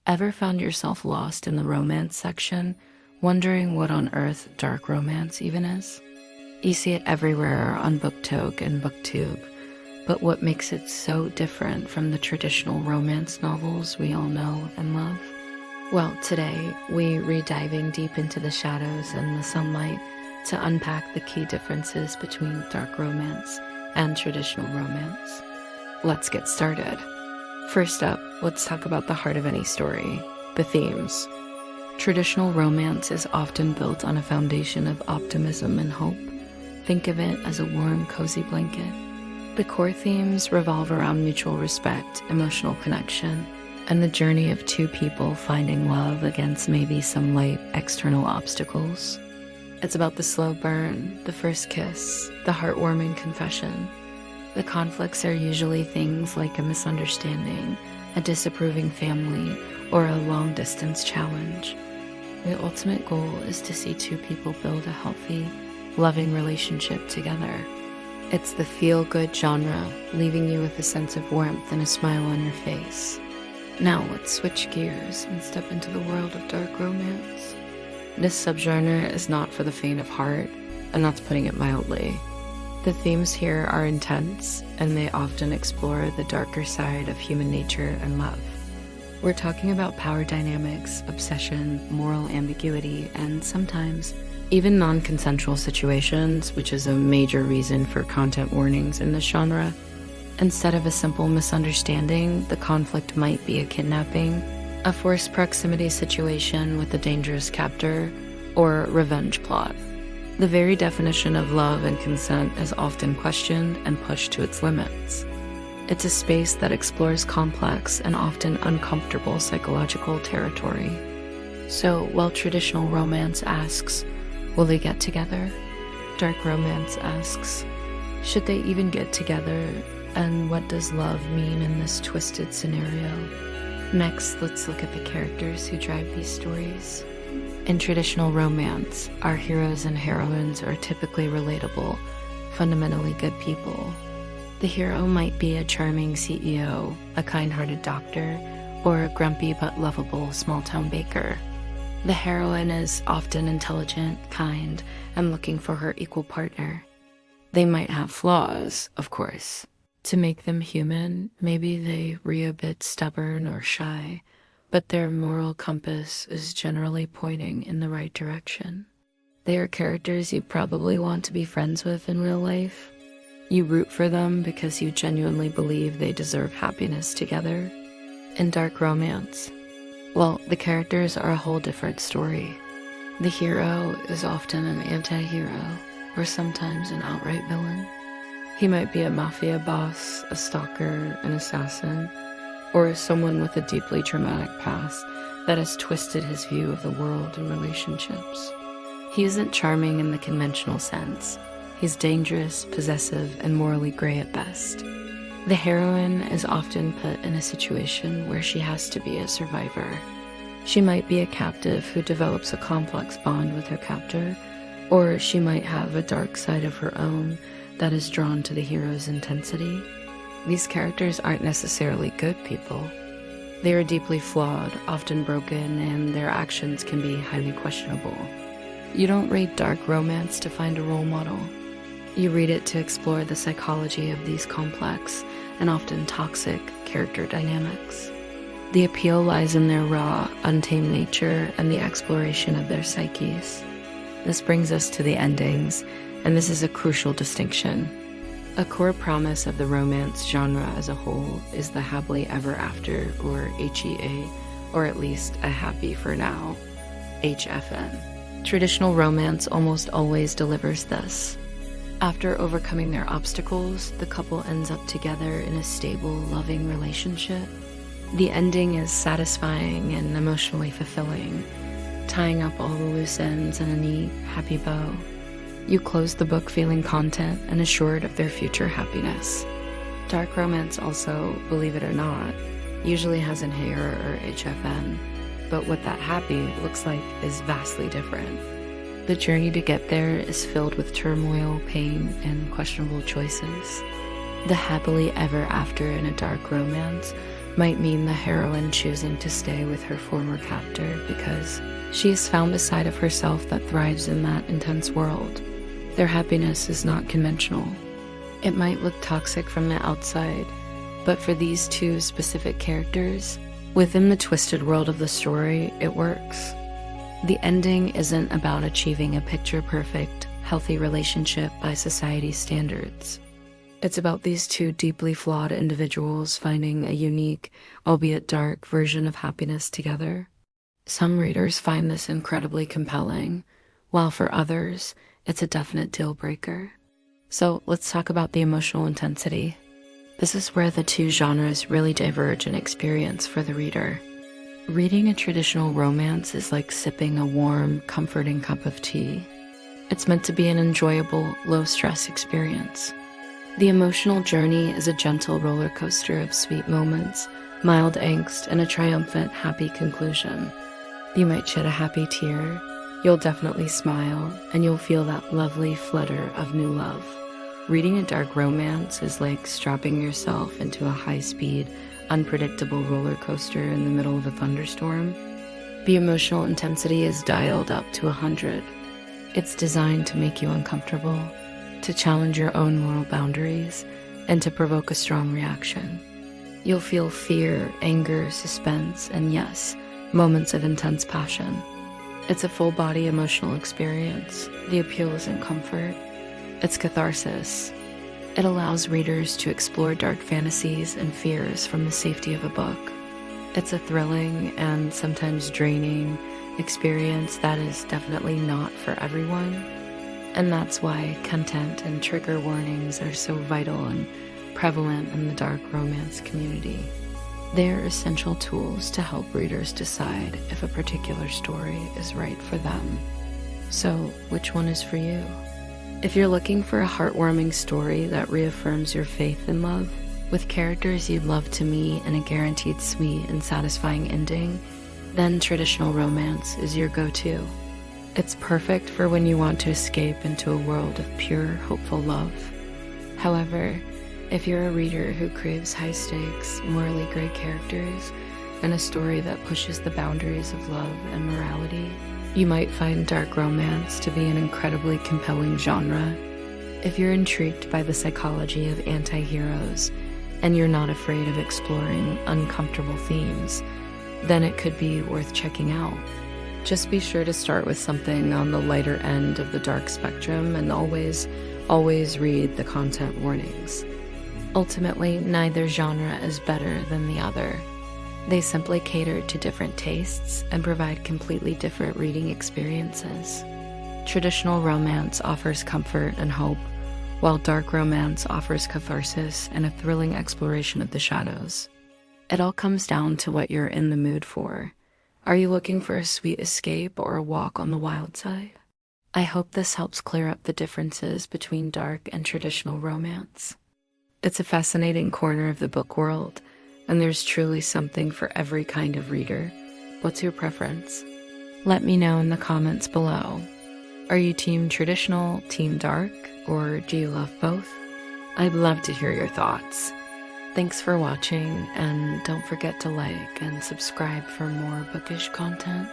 Ever found yourself lost in the romance section, wondering what on earth dark romance even is? You see it everywhere on BookTok and BookTube, but what makes it so different from the traditional romance novels we all know and love? Well, today we're diving deep into the shadows and the sunlight to unpack the key differences between dark romance and traditional romance. Let's get started. First up, let's talk about the heart of any story, the themes. Traditional romance is often built on a foundation of optimism and hope. Think of it as a warm, cozy blanket. The core themes revolve around mutual respect, emotional connection, and the journey of two people finding love against maybe some light external obstacles. It's about the slow burn, the first kiss, the heartwarming confession. The conflicts are usually things like a misunderstanding, a disapproving family, or a long-distance challenge. The ultimate goal is to see two people build a healthy, loving relationship together. It's the feel-good genre, leaving you with a sense of warmth and a smile on your face. Now let's switch gears and step into the world of dark romance. This subgenre is not for the faint of heart, and that's putting it mildly. The themes here are intense, and they often explore the darker side of human nature and love. We're talking about power dynamics, obsession, moral ambiguity, and sometimes even non-consensual situations, which is a major reason for content warnings in this genre. Instead of a simple misunderstanding, the conflict might be a kidnapping, a forced proximity situation with a dangerous captor, or a revenge plot. The very definition of love and consent is often questioned and pushed to its limits. It's a space that explores complex and often uncomfortable psychological territory. So, while traditional romance asks, will they get together? Dark romance asks, should they even get together? And what does love mean in this twisted scenario? Next, let's look at the characters who drive these stories. In traditional romance, our heroes and heroines are typically relatable, fundamentally good people. The hero might be a charming CEO, a kind-hearted doctor, or a grumpy but lovable small-town baker. The heroine is often intelligent, kind, and looking for her equal partner. They might have flaws, of course. To make them human, maybe they're a bit stubborn or shy, but their moral compass is generally pointing in the right direction. They are characters you probably want to be friends with in real life. You root for them because you genuinely believe they deserve happiness together. In dark romance, well, the characters are a whole different story. The hero is often an anti-hero, or sometimes an outright villain. He might be a mafia boss, a stalker, an assassin, or someone with a deeply traumatic past that has twisted his view of the world and relationships. He isn't charming in the conventional sense. He's dangerous, possessive, and morally gray at best. The heroine is often put in a situation where she has to be a survivor. She might be a captive who develops a complex bond with her captor, or she might have a dark side of her own that is drawn to the hero's intensity. These characters aren't necessarily good people. They are deeply flawed, often broken, and their actions can be highly questionable. You don't read dark romance to find a role model. You read it to explore the psychology of these complex and often toxic character dynamics. The appeal lies in their raw, untamed nature and the exploration of their psyches. This brings us to the endings, and this is a crucial distinction. A core promise of the romance genre as a whole is the happily ever after, or HEA, or at least a happy for now, HFN. Traditional romance almost always delivers this. After overcoming their obstacles, the couple ends up together in a stable, loving relationship. The ending is satisfying and emotionally fulfilling, tying up all the loose ends in a neat, happy bow. You close the book feeling content and assured of their future happiness. Dark romance also, believe it or not, usually has an HEA or HFN, but what that happy looks like is vastly different. The journey to get there is filled with turmoil, pain, and questionable choices. The happily ever after in a dark romance might mean the heroine choosing to stay with her former captor because she has found a side of herself that thrives in that intense world. Their happiness is not conventional. It might look toxic from the outside, but for these two specific characters, within the twisted world of the story, it works. The ending isn't about achieving a picture-perfect, healthy relationship by society's standards. It's about these two deeply flawed individuals finding a unique, albeit dark, version of happiness together. Some readers find this incredibly compelling, while for others, it's a definite deal breaker. So let's talk about the emotional intensity. This is where the two genres really diverge in experience for the reader. Reading a traditional romance is like sipping a warm, comforting cup of tea. It's meant to be an enjoyable, low-stress experience. The emotional journey is a gentle roller coaster of sweet moments, mild angst, and a triumphant, happy conclusion. You might shed a happy tear, you'll definitely smile, and you'll feel that lovely flutter of new love. Reading a dark romance is like strapping yourself into a high-speed, unpredictable roller coaster in the middle of a thunderstorm. The emotional intensity is dialed up to 100. It's designed to make you uncomfortable, to challenge your own moral boundaries, and to provoke a strong reaction. You'll feel fear, anger, suspense, and yes, moments of intense passion. It's a full-body emotional experience. The appeal isn't comfort, it's catharsis. It allows readers to explore dark fantasies and fears from the safety of a book. It's a thrilling and sometimes draining experience that is definitely not for everyone. And that's why content and trigger warnings are so vital and prevalent in the dark romance community. They are essential tools to help readers decide if a particular story is right for them. So, which one is for you? If you're looking for a heartwarming story that reaffirms your faith in love, with characters you'd love to meet and a guaranteed sweet and satisfying ending, then traditional romance is your go-to. It's perfect for when you want to escape into a world of pure, hopeful love. However, if you're a reader who craves high-stakes, morally gray characters, and a story that pushes the boundaries of love and morality, you might find dark romance to be an incredibly compelling genre. If you're intrigued by the psychology of anti-heroes, and you're not afraid of exploring uncomfortable themes, then it could be worth checking out. Just be sure to start with something on the lighter end of the dark spectrum and always read the content warnings. Ultimately, neither genre is better than the other. They simply cater to different tastes and provide completely different reading experiences. Traditional romance offers comfort and hope, while dark romance offers catharsis and a thrilling exploration of the shadows. It all comes down to what you're in the mood for. Are you looking for a sweet escape or a walk on the wild side? I hope this helps clear up the differences between dark and traditional romance. It's a fascinating corner of the book world, and there's truly something for every kind of reader. What's your preference? Let me know in the comments below. Are you team traditional, team dark, or do you love both? I'd love to hear your thoughts. Thanks for watching, and don't forget to like and subscribe for more bookish content.